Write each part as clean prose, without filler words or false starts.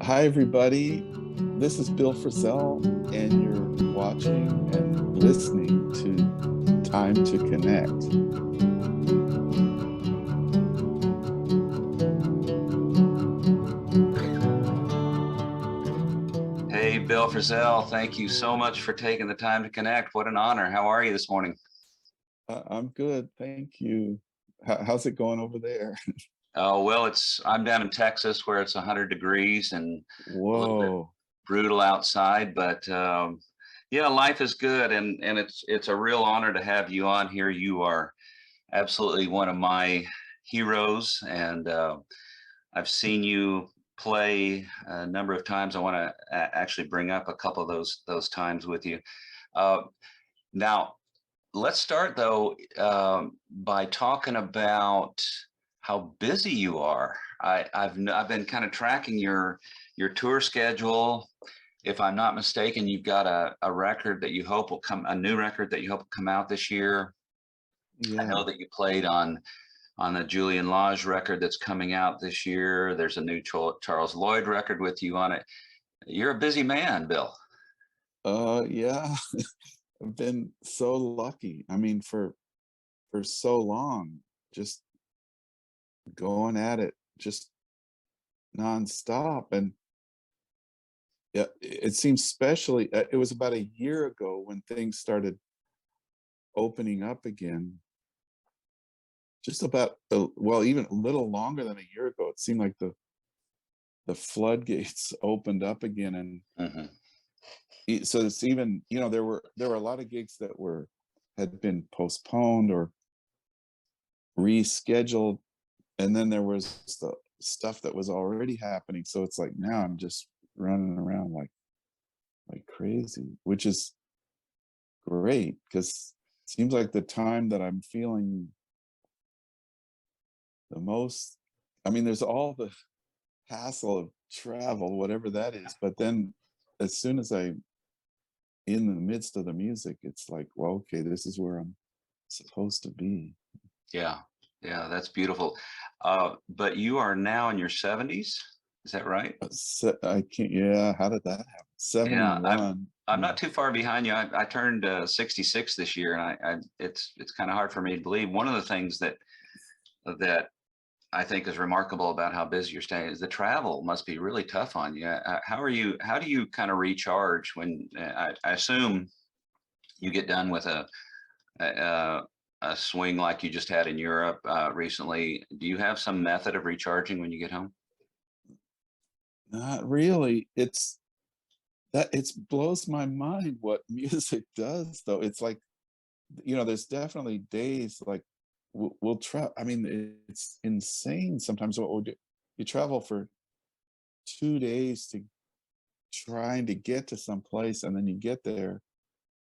Hi, everybody. This is Bill Frisell, and you're watching and listening to Time to Connect. Hey, Bill Frisell, thank you so much for taking the time to connect. What an honor. How are you this morning? I'm good, thank you. How's it going over there? Oh, well, I'm down in Texas where it's 100 degrees and a little bit Whoa. brutal outside, but yeah, life is good, and it's a real honor to have you on here. You are absolutely one of my heroes, and I've seen you play a number of times. I want to actually bring up a couple of those times with you. Uh, Now, let's start though by talking about how busy you are. I've been kind of tracking your tour schedule. If I'm not mistaken, you've got a record that you hope will come, a new record that you hope will come out this year. I know Yeah. that you played on the Julian Lage record that's coming out this year. There's a new Charles Lloyd record with you on it. You're a busy man, Bill. Yeah. I've been so lucky. I mean, for so long, just going at it, just nonstop. And yeah, it seems especially, it was about a year ago when things started opening up again. Just about, well, even a little longer than a year ago, it seemed like the floodgates opened up again, and Hmm. so it's even, there were a lot of gigs that had been postponed or rescheduled, and then there was the stuff that was already happening. So it's like now I'm just running around like crazy, which is great because it seems like the time that I'm feeling the most. I mean, there's all the hassle of travel, whatever that is. But then as soon as I'm in the midst of the music, it's like, well, okay, this is where I'm supposed to be. Yeah, yeah, that's beautiful. But you are now in your 70s, is that right? I can't, yeah, how did that happen? Yeah, I'm 71. I'm Yeah. not too far behind you. I turned 66 this year, and it's kind of hard for me to believe. One of the things that I think is remarkable about how busy you're staying is the travel must be really tough on you. How do you kind of recharge when I assume you get done with a a swing like you just had in Europe recently? Do you have some method of recharging when you get home? Not really. It blows my mind what music does, though. It's like, there's definitely days like we'll travel. I mean, it's insane sometimes what we'll do. You travel for 2 days to trying to get to some place, and then you get there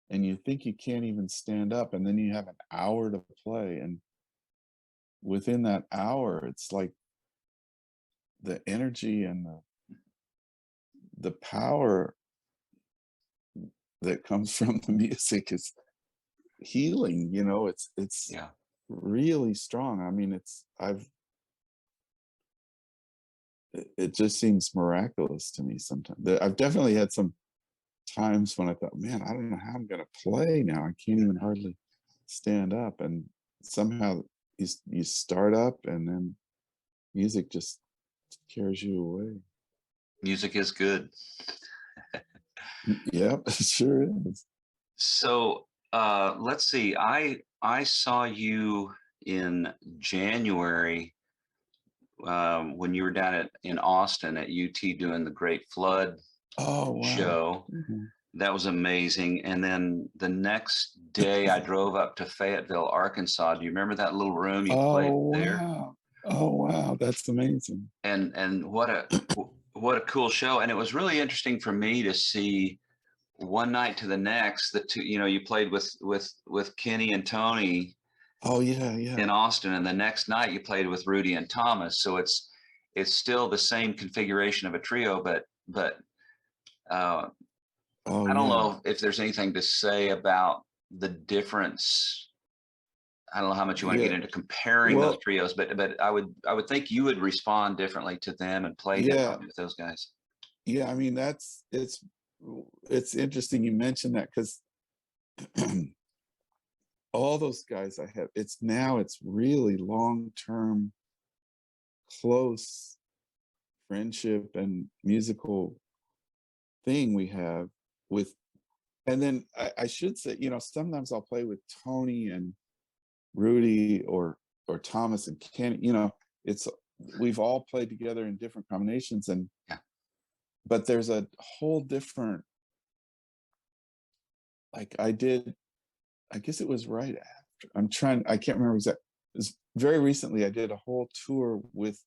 and you think you can't even stand up, and then you have an hour to play, and within that hour it's like the energy and the power that comes from the music is healing. It's Yeah. really strong. I mean, it just seems miraculous to me sometimes. I've definitely had some times when I thought, man, I don't know how I'm going to play now. I can't even hardly stand up. And somehow you start up, and then music just carries you away. Music is good. Yep, it sure is. So let's see. I saw you in January when you were down in Austin at UT doing the Great Flood Oh, wow. show. Mhm. That was amazing. And then the next day, I drove up to Fayetteville, Arkansas. Do you remember that little room you Oh, played there? wow. Oh, wow. That's amazing. And what a cool show. And it was really interesting for me to see one night to the next, the two, you played with Kenny and Tony Oh, yeah, in yeah. Austin, and the next night you played with Rudy and Thomas. So it's still the same configuration of a trio, but uh, Oh, I don't yeah. know if there's anything to say about the difference. I don't know how much you want to get Yeah. into comparing those Well, trios, but I would think you would respond differently to them and play yeah. differently with those guys. yeah, I mean, it's interesting you mentioned that, because all those guys I have, it's really long-term, close friendship and musical thing we have with. And then I should say, sometimes I'll play with Tony and Rudy, or Thomas and Kenny. It's we've all played together in different combinations, and Yeah. but there's a whole different, like, I guess it was right after. I can't remember exactly. It was very recently I did a whole tour with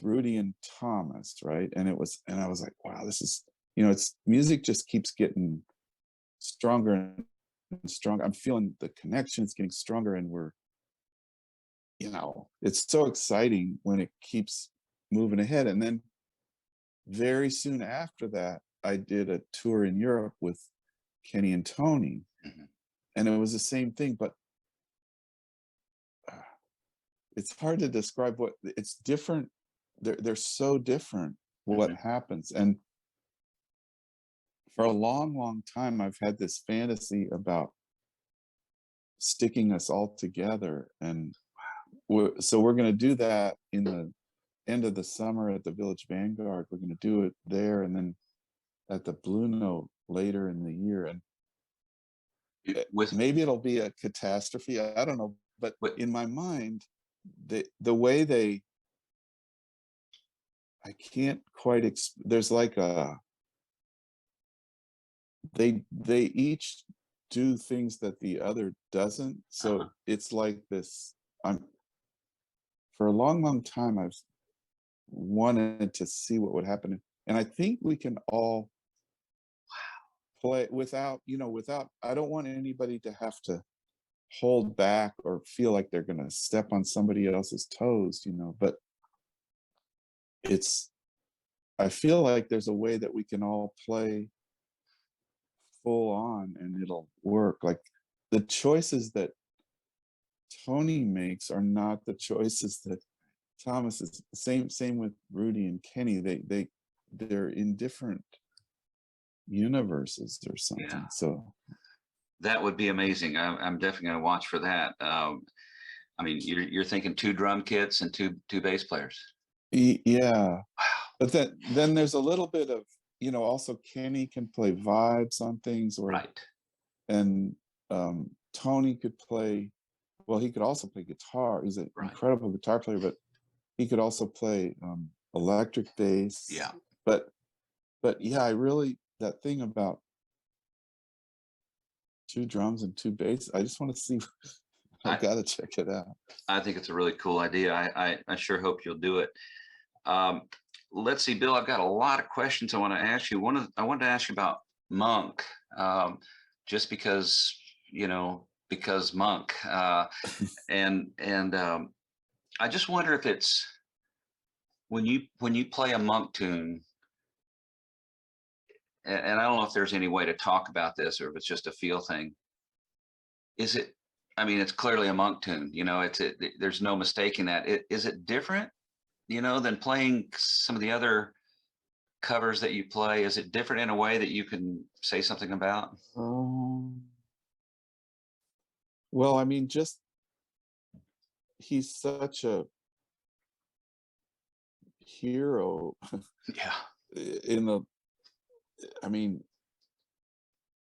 Rudy and Thomas, right? And I was like, wow, this is, it's music just keeps getting stronger and stronger. I'm feeling the connection, it's getting stronger, and it's so exciting when it keeps moving ahead. And then very soon after that, I did a tour in Europe with Kenny and Tony, Hmm. and it was the same thing, but it's hard to describe what it's different. They're so different what Hmm. happens. And for a long, long time, I've had this fantasy about sticking us all together. And we're going to do that in the end of the summer at the Village Vanguard. We're going to do it there, and then at the Blue Note later in the year. And With maybe it'll be a catastrophe, I don't know, but with in my mind, the way I can't quite there's like they each do things that the other doesn't, so uh it's like this. I'm For a long, long time, I've wanted to see what would happen, and I think we can all play without. I don't want anybody to have to hold back or feel like they're going to step on somebody else's toes, but it's I feel like there's a way that we can all play full on and it'll work. Like, the choices that Tony makes are not the choices that Thomas is. Same with Rudy and Kenny. They're in different universes or yeah, something. So that would be amazing. I'm definitely going to watch for that. I mean, you're thinking two drum kits and two bass players. yeah, but then there's a little bit of, also Kenny can play vibes on things, Right, and Tony could play. Well, he could also play guitar. He's an right. incredible guitar player, but he could also play electric bass. Yeah. But yeah, I really, that thing about two drums and two bass, I just want to see. I I gotta check it out. I think it's a really cool idea. I sure hope you'll do it. Um, let's see, Bill. I've got a lot of questions I want to ask you. I wanted to ask you about Monk, just because Monk, and I just wonder if it's when you play a Monk tune, and I don't know if there's any way to talk about this or if it's just a feel thing. Is it? I mean, it's clearly a Monk tune. There's no mistaking that. Is it different? Than playing some of the other covers that you play? Is it different in a way that you can say something about? Um, well, I mean, just he's such a hero Yeah. in the. I mean,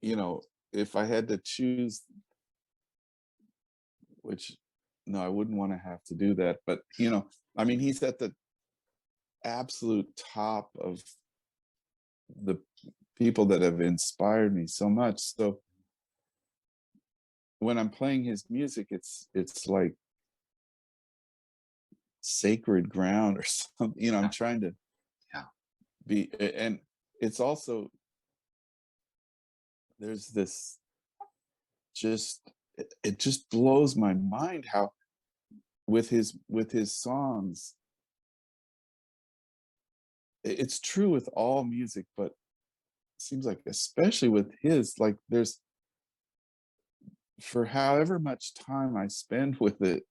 you know, if I had to choose, which, no, I wouldn't want to have to do that, but I mean, he's at the absolute top of the people that have inspired me so much. So when I'm playing his music, it's like sacred ground or something. I'm Yeah. trying to Yeah. and it's also, there's this, just it just blows my mind how with his songs, it's true with all music, but it seems like especially with his, like, there's, for however much time I spend with it,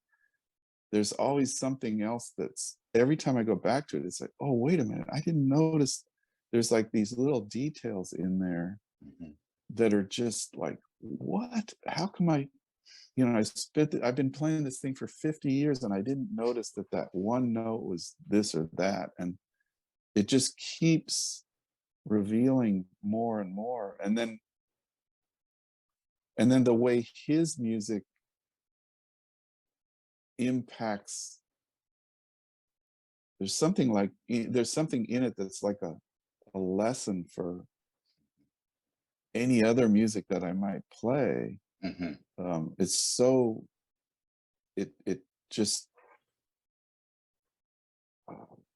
there's always something else that's every time I go back to it, it's like, oh, wait a minute, I didn't notice there's like these little details in there Mhm. that are just like, what? How come I've been playing this thing for 50 years and I didn't notice that that one note was this or that. And it just keeps revealing more and more. And then the way his music impacts, there's something in it that's like a lesson for any other music that I might play. Mhm. It's so it just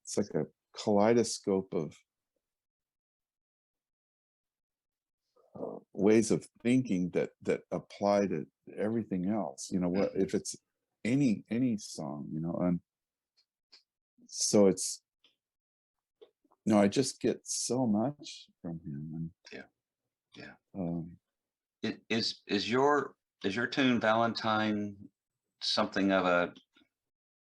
it's like a kaleidoscope of ways of thinking that apply to everything else. What Mhm. if it's any song, and so it's no, I just get so much from him. Yeah. Yeah. And Is your tune Valentine something of a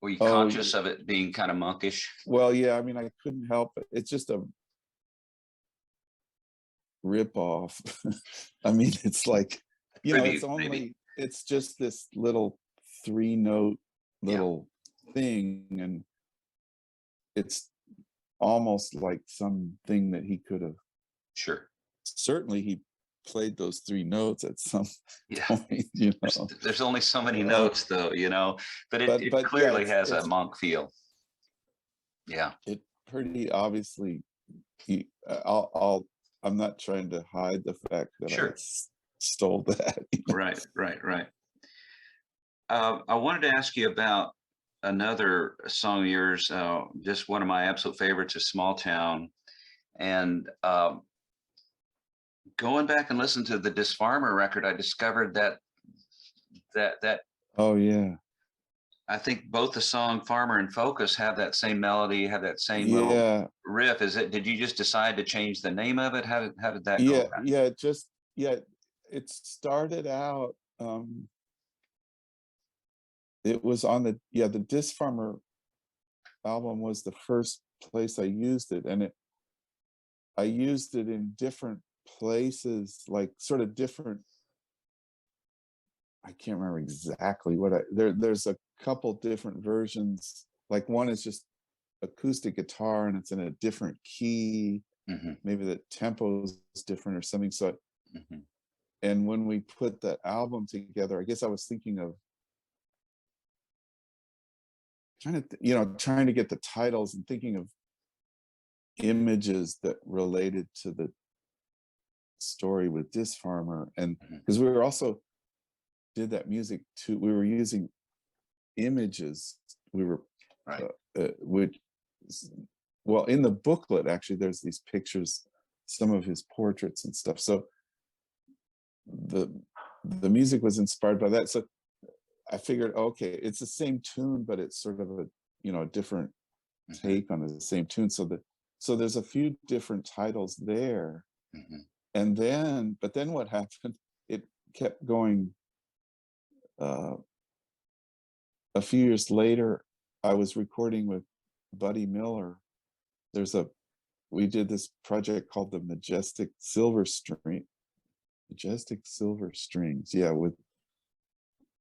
were you oh conscious of it being kind of monkish? well, yeah, I mean, I couldn't help it. It's just a rip off. I mean, it's like, Tribute, maybe. it's just this little 3 note Yeah, little thing, and it's almost like something that he could have, sure. certainly he played those 3 notes at some Yeah. point, There's only so many uh, notes though, but it but yeah, clearly has a monk feel. Yeah. it pretty obviously, I'm not trying to hide the fact that I Sure. stole that. Right, right, right. I wanted to ask you about another song of yours. Just one of my absolute favorites is "Small Town," and going back and listening to the Disfarmer record, I discovered that Oh yeah. I think both the song "Farmer" and "Focus" have that same melody, have that same little Yeah, riff. Did you just decide to change the name of it? How did that go yeah, about? yeah. Yeah, it started out. It was on the Disc Farmer album was the first place I used it, and I used it in different places, like sort of different. I can't remember exactly what there's a couple different versions. Like one is just acoustic guitar and it's in a different key. Hmm. Maybe the tempo is different or something. So, Hmm. and when we put that album together, I guess I was thinking of trying to get the titles and thinking of images that related to the story with Disc Farmer. And Hmm. because we were also did that music too, we were using images. We were, Right. which, well, in the booklet, actually, there's these pictures, some of his portraits and stuff. So the the music was inspired by that. So I figured, okay, it's the same tune, but it's sort of a different Hmm. take on the same tune. So there's a few different titles there. Hmm. But then what happened? It kept going. Uh, a few years later, I was recording with Buddy Miller. There's a We did this project called the Majestic Silver Strings, yeah, with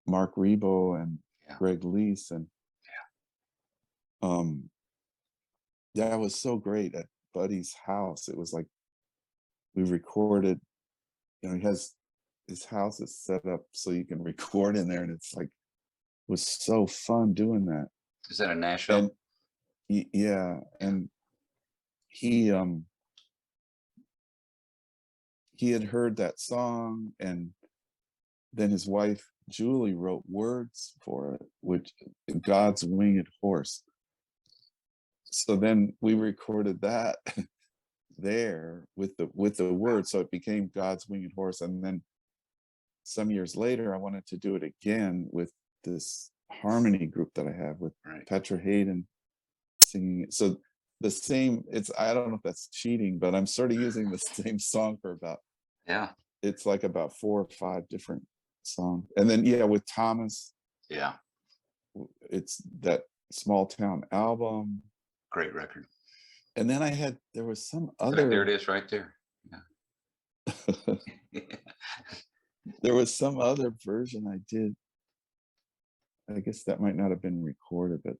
Mark Rebo and Yeah. Greg Leese, and um, that was so great at Buddy's house. It was like we recorded. He has his house is set up so you can record in there, and it's like it was so fun doing that. Is that in Nashville? And yeah, Yeah. and he um he had heard that song, and then his wife Julie wrote words for it, which God's Winged Horse. So then we recorded that there with the words, so it became God's Winged Horse. And then some years later, I wanted to do it again with this harmony group that I have with Right. Petra Hayden singing it. So the same, I don't know if that's cheating, but I'm sort of using the same song for Yeah. it's like about 4 or 5 different songs. And then, yeah, with Thomas, Yeah. it's that Small Town album. Great record. And then there was some There it other, is, right there. Yeah. there was some other version I did. I guess that might not have been recorded, but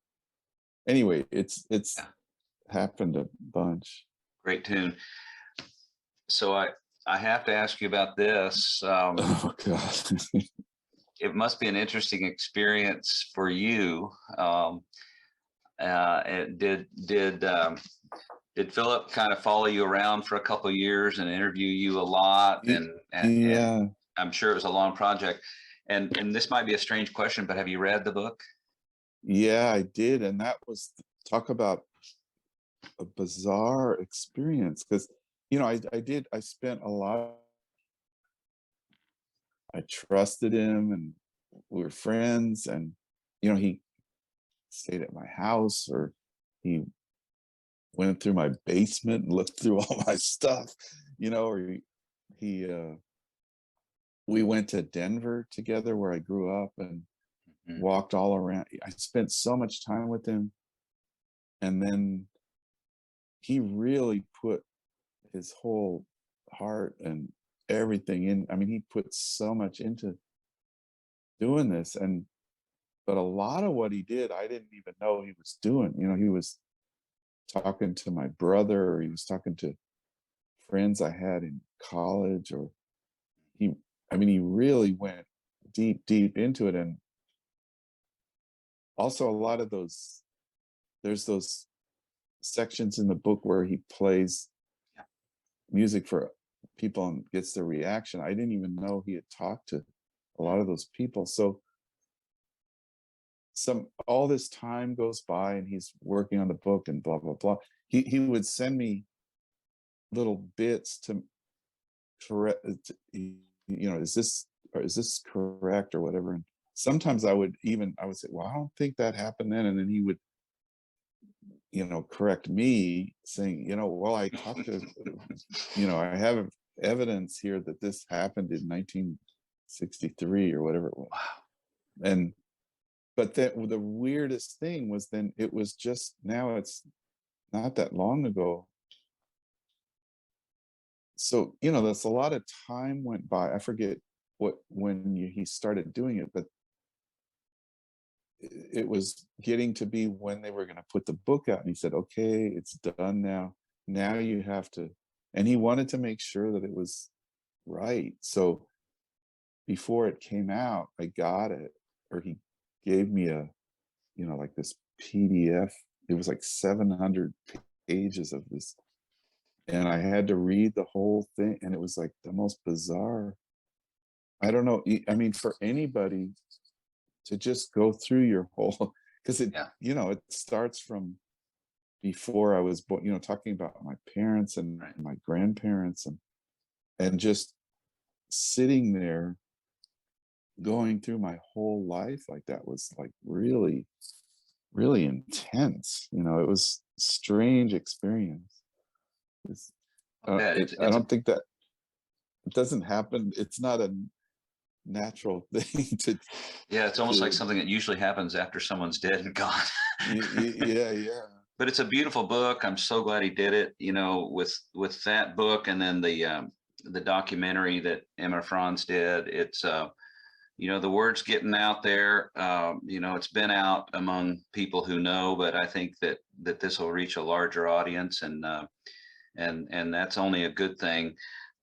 anyway, it's Yeah. happened a bunch. Great tune. So I have to ask you about this. Oh God. It must be an interesting experience for you. Did Philip kind of follow you around for a couple of years and interview you a lot? And Yeah, I'm sure it was a long project. And this might be a strange question, but have you read the book? yeah, I did, and that was, talk about a bizarre experience, because I spent a lot. I trusted him, and we were friends, and he stayed at my house, or he went through my basement and looked through all my stuff, or he we went to Denver together, where I grew up, and Mhm. walked all around. I spent so much time with him, and then he really put his whole heart and everything in. I mean, he put so much into doing this, but a lot of what he did, I didn't even know he was doing. He was talking to my brother, or he was talking to friends I had in college, or he I mean, he really went deep, deep into it. And also, a lot of there's those sections in the book where he plays Yeah. music for people and gets their reaction. I didn't even know he had talked to a lot of those people. So all this time goes by, and he's working on the book, and blah blah blah. He would send me little bits to correct, is this correct, or whatever. And sometimes I would say, well, I don't think that happened then, and then he would correct me, saying, well, I talked to, I have evidence here that this happened in 1963 or whatever it was. Wow. And but then the weirdest thing was, then it was just, now it's not that long ago. So, that's a lot of time went by. I forget he started doing it, but it was getting to be when they were going to put the book out, and he said, okay, it's done now. Now you have to, and he wanted to make sure that it was right. So before it came out, I got it, or he gave me like this PDF. It was like 700 pages of this, and I had to read the whole thing, and it was like the most bizarre. I don't know. I mean, for anybody to just go through your whole, because Yeah. it starts from before I was born, talking about my parents and Right. my grandparents, and just sitting there going through my whole life like that was like really, really intense. It was strange experience. It's, I bet I it's a don't think that it doesn't happen. It's not a natural thing to yeah, it's almost like to something that usually happens after someone's dead and gone. yeah, yeah. But it's a beautiful book. I'm so glad he did it, with that book, and then the documentary that Emma Franz did. It's the word's getting out there. It's been out among people who know, but I think that this will reach a larger audience, and that's only a good thing.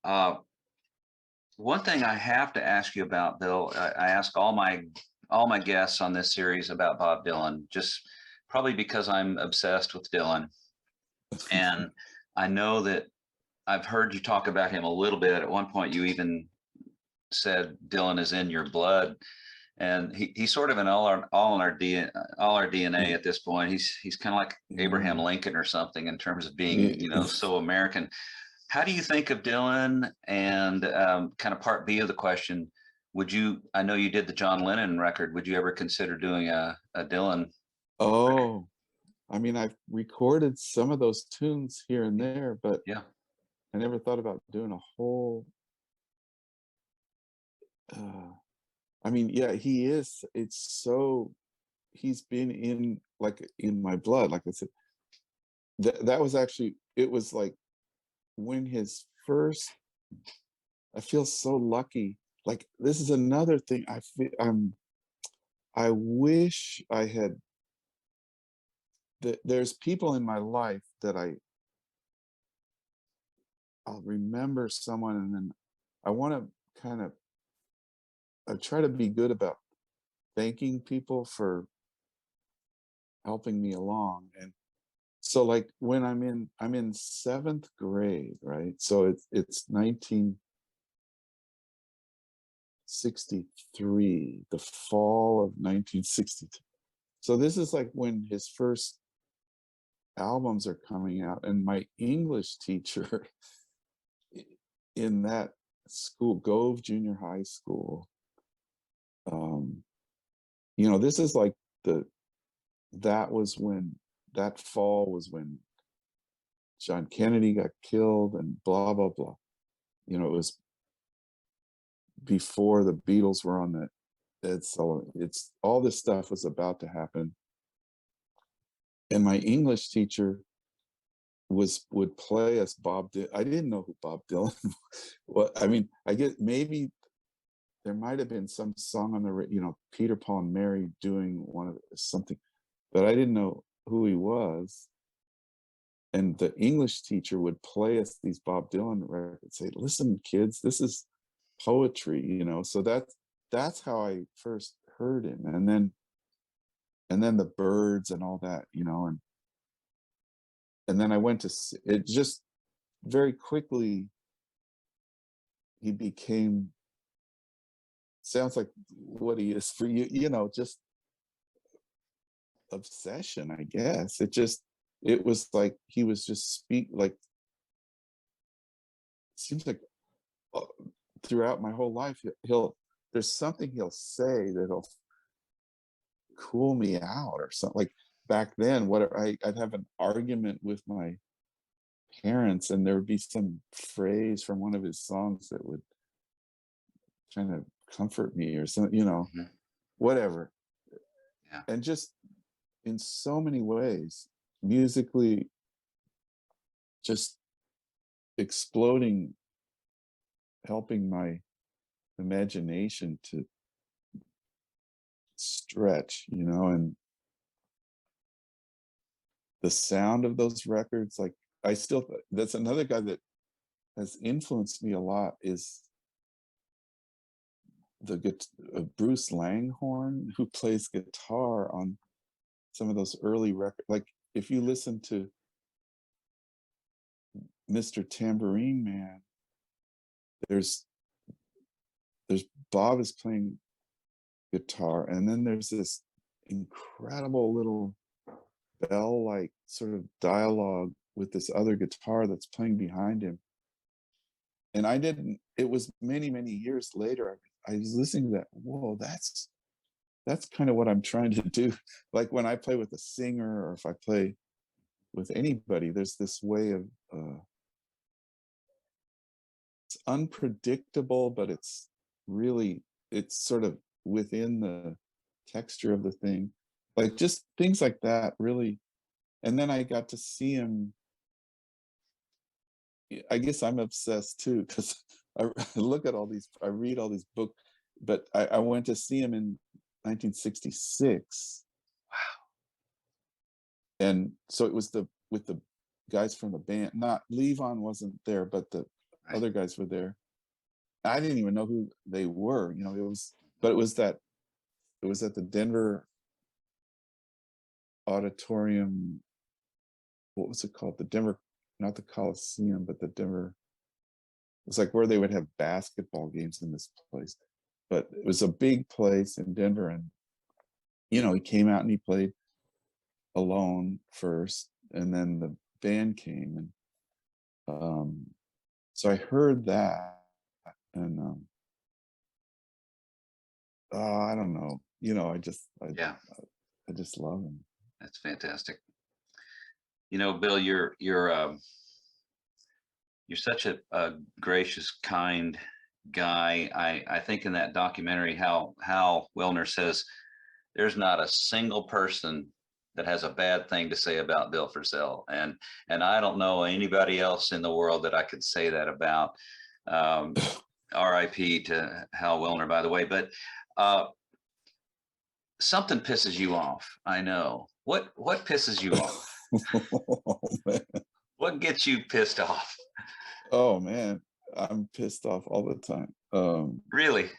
Uh, One thing I have to ask you about, Bill, I ask all my guests on this series about Bob Dylan, just probably because I'm obsessed with Dylan, and I know that I've heard you talk about him a little bit. At one point, you even said Dylan is in your blood, and he's sort of in all our DNA at this point. He's kind of like Abraham Yeah. Lincoln or something in terms of being Yeah. so American. How do you think of Dylan? And kind of part B of the question, I know you did the John Lennon record. Would you ever consider doing a Dylan record? Oh, I mean, I've recorded some of those tunes here and Yeah. there, but Yeah. I never thought about doing a whole. Uh, I mean, yeah, he is. It's so he's been in, like, in my blood. Like I said, that was actually, it was like when his first, I feel so lucky. Like, this is another thing I feel, I wish I had, there's people in my life that I'll remember someone, and then I want to kind of, I try to be good about thanking people for helping me along. And so, like, when I'm in seventh grade, right? So it's 1963, the fall of 1963. So this is like when his first albums are coming out, and my English teacher in that school, Gove Junior High School, um, this is like that was when, that fall was when John Kennedy got killed and blah blah blah. It was before the Beatles were on the, it's all this stuff was about to happen. And my English teacher would play us Bob Dylan. I didn't know who Bob Dylan was. Well, I mean, I get, maybe there might have been some song on the, Peter, Paul and Mary doing one of something, but I didn't know who he was. And the English teacher would play us these Bob Dylan records, say, "Listen, kids, this is poetry," So that's how I first heard him, and then the Birds and all that, and then I went to it. Just very quickly, he became, sounds like what he is for you, just obsession, I guess. It was like he was just like, seems like, uh, throughout my whole life, there's something he'll say that'll cool me out or something. Like, back then, I'd have an argument with my parents, and there would be some phrase from one of his songs that would kind of comfort me or something, Mhm. whatever. Yeah. And just in so many ways, musically, just exploding, helping my imagination to stretch, and the sound of those records, like, that's another guy that has influenced me a lot, is Bruce Langhorne, who plays guitar on some of those early records. Like, if you listen to Mr. Tambourine Man, there's Bob is playing guitar, and then there's this incredible little bell-like sort of dialogue with this other guitar that's playing behind him. And I didn't, it was many, many years later, I was listening to that. Whoa, that's kind of what I'm trying to do. Like, when I play with a singer, or if I play with anybody, there's this way of, it's unpredictable, but it's sort of within the texture of the thing. Like, just things like that, really. And then I got to see him. I guess I'm obsessed too, because I look at all these, I read all these books, but I went to see him in 1966. Wow. And so it was with the guys from the band. Not Levon wasn't there, but the Right. other guys were there. I didn't even know who they were. But it was at the Denver Auditorium. What was it called? The Denver, not the Coliseum, but the Denver. It was like where they would have basketball games in this place. But it was a big place in Denver, and he came out and he played alone first, and then the band came, and so I heard that, and I don't know, Yeah, I just love him. that's fantastic. Bill, you're such a gracious, kind guy. I think in that documentary, how Hal Wilner says, there's not a single person that has a bad thing to say about Bill Frisell, and I don't know anybody else in the world that I could say that about. Um, R.I.P. to Hal Willner, by the way. But something pisses you off. I know. What pisses you off? Oh, man. What gets you pissed off? Oh man, I'm pissed off all the time. Really?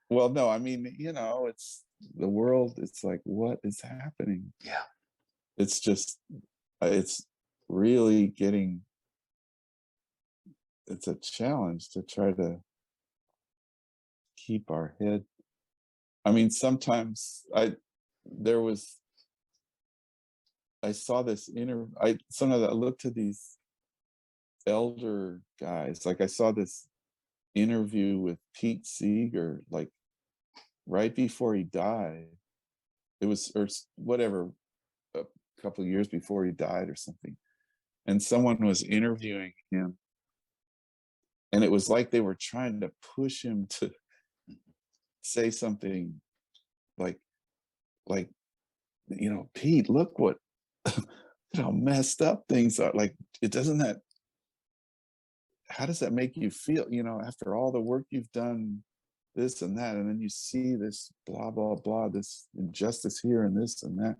Well, no, I mean, it's the world. It's like, what is happening? Yeah. It's just, it's really it's a challenge to try to keep our head. I mean, sometimes there was, I saw this sometimes I look to these elder guys. Like I saw this interview with Pete Seeger, like right before he died. It was, or whatever, a couple of years before he died or something. And someone was interviewing him, and it was like they were trying to push him to say something like, like, Pete, look what, how messed up things are. Like, it doesn't that, how does that make you feel, after all the work you've done, this and that, and then you see this blah, blah, blah, this injustice here and this and that.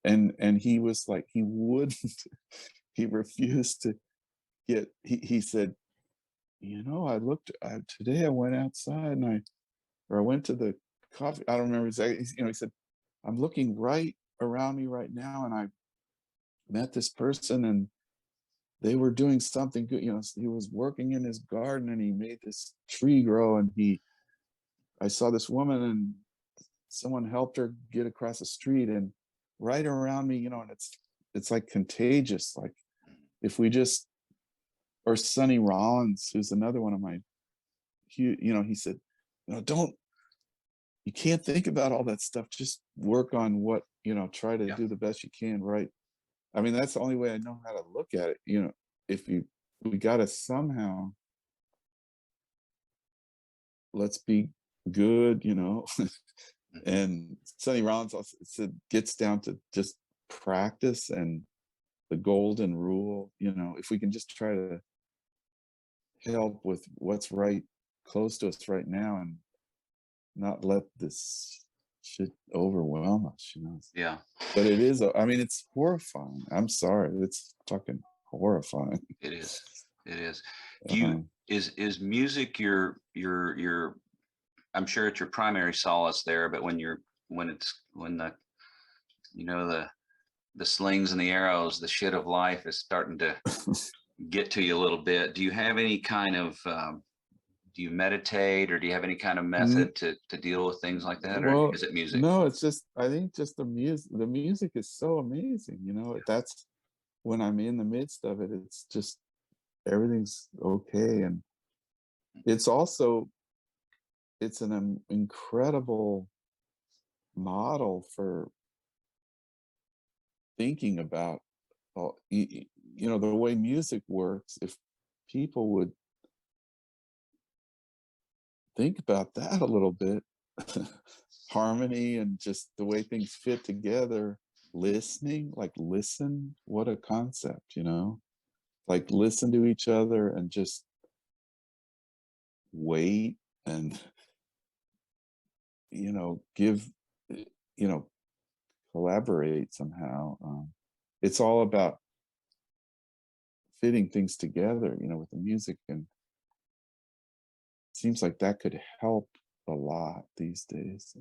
And he was like, he wouldn't, he refused to he said, today I went outside and I went to the coffee, I don't remember exactly, he said, I'm looking right around me right now, and I met this person, and they were doing something good. He was working in his garden, and he made this tree grow, and I saw this woman, and someone helped her get across the street, and right around me, and it's like contagious. Like, if we just, or Sonny Rollins, who's another one of my, he said, don't, you can't think about all that stuff. Just work on what, try to Yeah. do the best you can. Right. I mean, that's the only way I know how to look at it. If we got to somehow, let's be good, and Sonny Rollins also said, gets down to just practice and the golden rule. If we can just try to help with what's right close to us right now, and not let this shit overwhelm us. Yeah. But it is, I mean, it's horrifying. I'm sorry, it's fucking horrifying. It is. It is. Do you is music your I'm sure it's your primary solace there, but when the the slings and the arrows, the shit of life is starting to get to you a little bit, do you have any kind of do you meditate, or do you have any kind of N- method to deal with things like that, or well, is it music? no, it's just, I think just the music is so amazing. That's when I'm in the midst of it, it's just, everything's okay. And it's also, it's an incredible model for thinking about, the way music works. If people would think about that a little bit, harmony and just the way things fit together, listening, like, listen, what a concept, like, listen to each other and just wait, and give, you know collaborate somehow. It's all about fitting things together, with the music, and it seems like that could help a lot these days.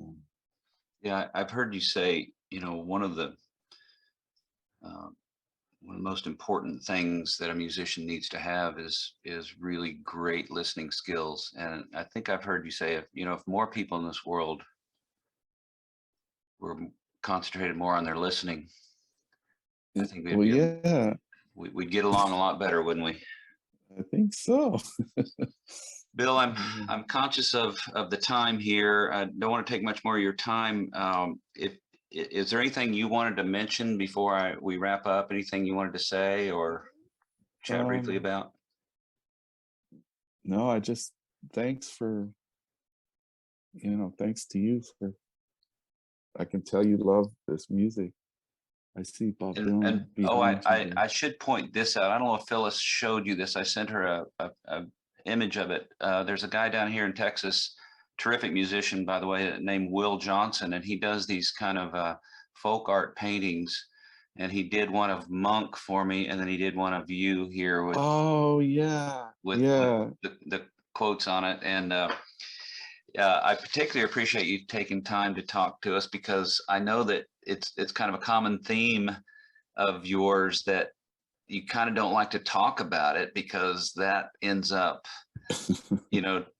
Yeah, I've heard you say, uh, one of the most important things that a musician needs to have is really great listening skills. And I think I've heard you say, if more people in this world were concentrated more on their listening, I think Well, yeah, we'd get along a lot better, wouldn't we? I think so. Bill, I'm conscious of the time here. I don't want to take much more of your time. If is there anything you wanted to mention before we wrap up? Anything you wanted to say or chat briefly um, about? no, I just, thanks for, thanks to you for I can tell you love this music. I see Bob Dylan And oh, behind you there. I should point this out. I don't know if Phyllis showed you this. I sent her a image of it. There's a guy down here in Texas, terrific musician, by the way, named Will Johnson, and he does these kind of folk art paintings. And he did one of Monk for me, and then he did one of you here Oh yeah, with yeah. the quotes on it. And I particularly appreciate you taking time to talk to us, because I know that it's kind of a common theme of yours that you kind of don't like to talk about it, because that ends up,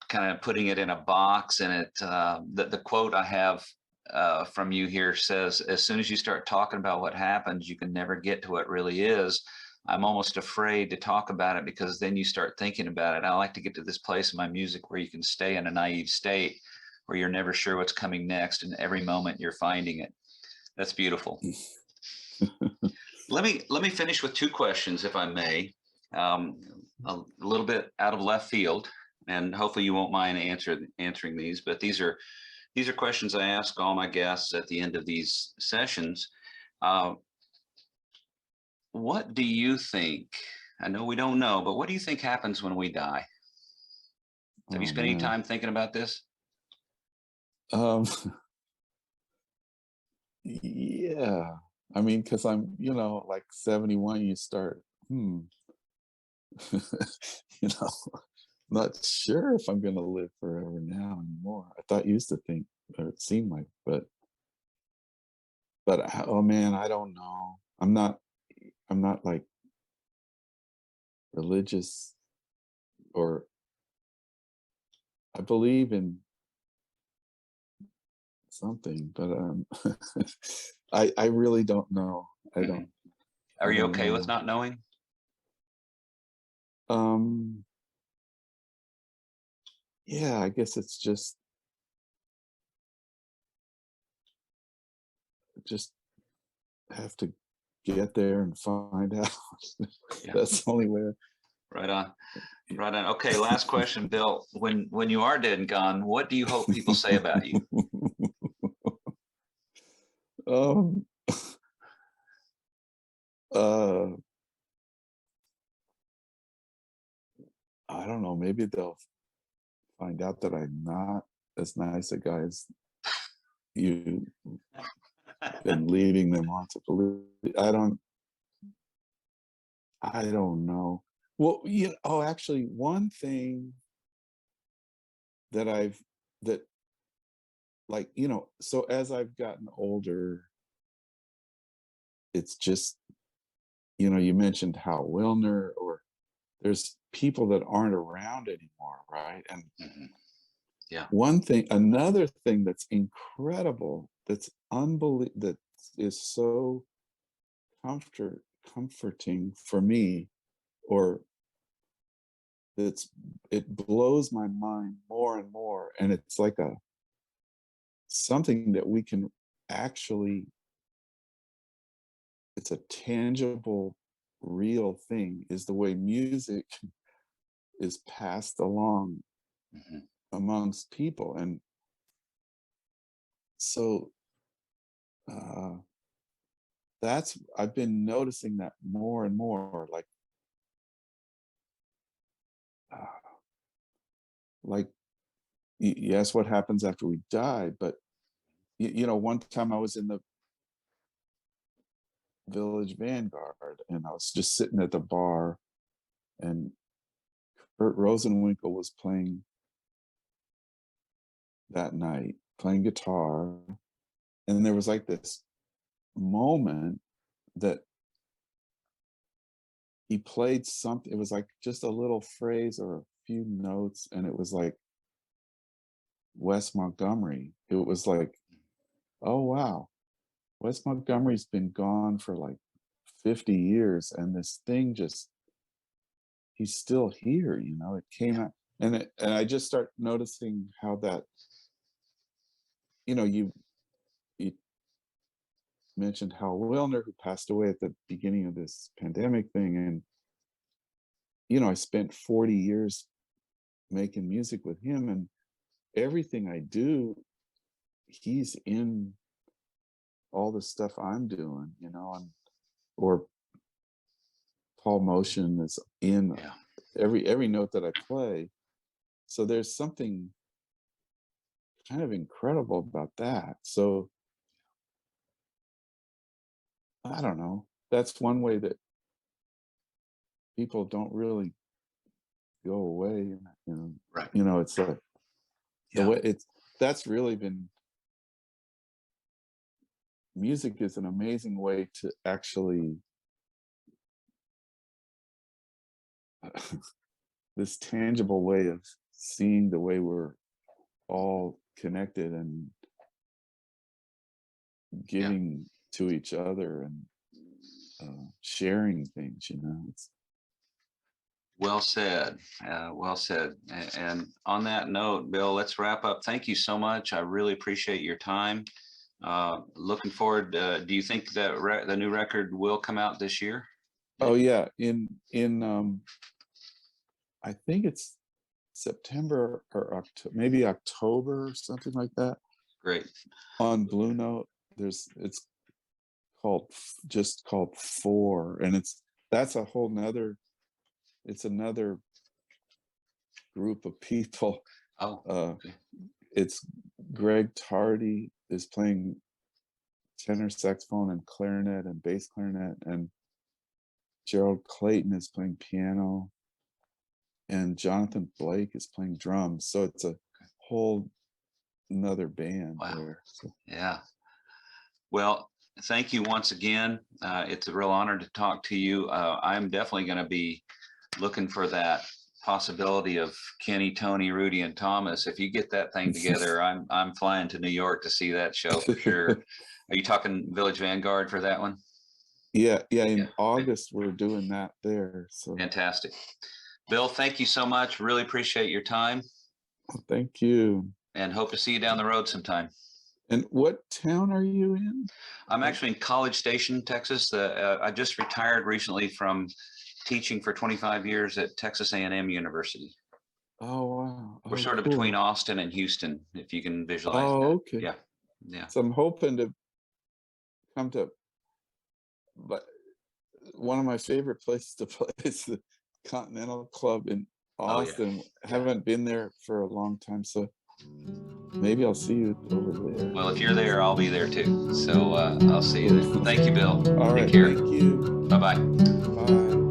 kind of putting it in a box. And the quote I have from you here says, as soon as you start talking about what happens, you can never get to what really is. I'm almost afraid to talk about it, because then you start thinking about it. I like to get to this place in my music where you can stay in a naive state, where you're never sure what's coming next, and every moment you're finding it. That's beautiful. Let me finish with two questions, if I may. A little bit out of left field, and hopefully you won't mind answering these. But these are questions I ask all my guests at the end of these sessions. What do you think? I know we don't know, but what do you think happens when we die? Have you Oh spent any man. time thinking about this? Um, yeah. I mean, because I'm, like 71, you start, you know, not sure if I'm gonna live forever now anymore. I thought you used to think, or it seemed like, oh man, I don't know. I'm not like religious, or I believe in something, but I really don't know. I Mhm. don't Are I you don't okay with know. not knowing? Um yeah, I guess it's just have to get there and find out. Yeah, That's the only way. right on. Yeah. Right on. Okay, last question, Bill. When you are dead and gone, what do you hope people say about you? um uh I don't know, maybe they'll find out that I'm not as nice a guy as you been leading them on to believe. I don't know. Well, actually, one thing that I've that like, so as I've gotten older, it's just, you mentioned Hal Wilner, or there's people that aren't around anymore, right? And Mhm. Yeah. another thing that's incredible, that's unbelievable, that is so comforting for me, or it blows my mind more and more, and it's like a something that we can actually, it's a tangible, real thing, is the way music is passed along Mhm. amongst people. And so uh that's I've been noticing that more and more, uh, like yes, what happens after we die, but one time I was in the Village Vanguard, and I was just sitting at the bar, and Kurt Rosenwinkel was playing that night, playing guitar, and there was like this moment that he played something. It was like just a little phrase or a few notes, and it was like Wes Montgomery. It was like, oh wow, Wes Montgomery's been gone for like 50 years, and this thing just, he's still here. It came Yeah. out, and I just start noticing how that, you mentioned Hal Wilner, who passed away at the beginning of this pandemic thing, and I spent 40 years making music with him, and everything I do, he's in all the stuff I'm doing, or Paul Motion is in Yeah. every note that I play. So there's something kind of incredible about that. So I don't know. That's one way that people don't really go away. Right. It's like the Yeah. way that's really been, music is an amazing way to actually this tangible way of seeing the way we're all connected and Yeah. giving to each other and sharing things. It's Well said. Well said. And on that note, Bill, let's wrap up. Thank you so much. I really appreciate your time. Looking forward. Do you think that the new record will come out this year? oh yeah, in I think it's September or October, maybe October or something like that. Great. On Blue Note, it's just called Four, and that's a whole nother, it's another group of people. Oh, okay. It's Greg Tardy is playing tenor saxophone and clarinet and bass clarinet, and Gerald Clayton is playing piano, and Jonathan Blake is playing drums. So it's a whole another band. Wow. There. So. Yeah. Well, thank you once again. It's a real honor to talk to you. I'm definitely going to be looking for that possibility of Kenny, Tony, Rudy, and Thomas. If you get that thing together, I'm flying to New York to see that show for sure. Are you talking Village Vanguard for that one? Yeah. In August, we're doing that there. So fantastic. Bill, thank you so much. Really appreciate your time. Thank you. And hope to see you down the road sometime. And what town are you in? I'm actually in College Station, Texas. I just retired recently from teaching for 25 years at Texas A&M University. Oh, wow. We're sort of cool. between Austin and Houston, if you can visualize that. Okay. Yeah. So I'm hoping to come to, but one of my favorite places to play is the Continental Club in Austin. Haven't been there for a long time, so maybe I'll see you over there. Well, if you're there, I'll be there too. So I'll see you there. Thank you, Bill. All right. Take care. Thank you. Bye-bye. Bye.